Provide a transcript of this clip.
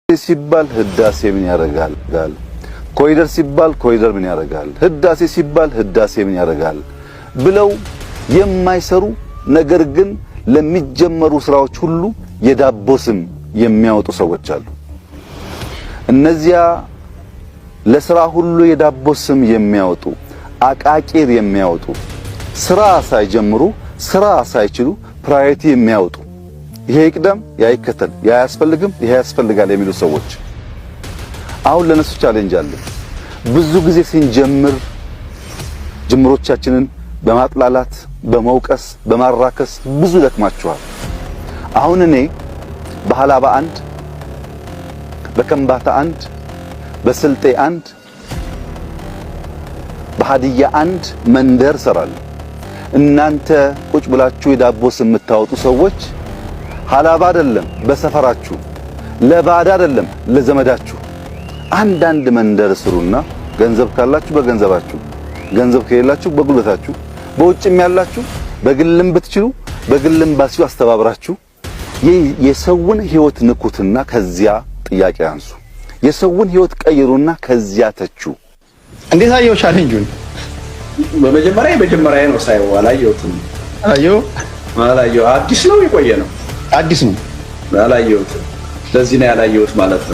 ሲባል ህዳሴ ምን ያረጋል ጋል ኮሪደር ሲባል ኮሪደር ምን ያረጋል ህዳሴ ሲባል ህዳሴ ምን ያረጋል ብለው የማይሰሩ ነገር ግን ለሚጀመሩ ስራዎች ሁሉ የዳቦ ስም የሚያወጡ ሰዎች አሉ። እነዚያ ለስራ ሁሉ የዳቦ ስም የሚያወጡ አቃቂር የሚያወጡ ስራ ሳይጀምሩ ስራ ሳይችሉ ፕራዮሪቲ የሚያወጡ ይሄ ይቅደም ያ ይከተል ያ ያስፈልግም ይሄ ያስፈልጋል የሚሉ ሰዎች አሁን ለነሱ ቻሌንጅ አለ። ብዙ ጊዜ ስንጀምር ጅምሮቻችንን በማጥላላት በመውቀስ በማራከስ ብዙ ደክማችኋል። አሁን እኔ በሐላባ አንድ በከምባታ አንድ በስልጤ አንድ በሃዲያ አንድ መንደር ሰራለሁ። እናንተ ቁጭ ብላችሁ የዳቦ ስም የምታወጡ ሰዎች ሐላባ አይደለም በሰፈራችሁ ለባዳ አይደለም ለዘመዳችሁ አንዳንድ መንደር ስሩና ገንዘብ ካላችሁ በገንዘባችሁ ገንዘብ ከሌላችሁ በጉልበታችሁ በውጭም ያላችሁ በግልም ብትችሉ በግልም ባሲው አስተባብራችሁ የሰውን ህይወት ንኩትና ከዚያ ጥያቄ አንሱ። የሰውን ህይወት ቀይሩና ከዚያ ተቹ። እንዴት አየው ቻሌንጁን? በመጀመሪያ ነው ሳይው አላየሁትም። አላየሁ አዲስ ነው የቆየ ነው? አዲስ ነው። አላየሁትም። ለዚህ ነው ያላየሁት ማለት ነው።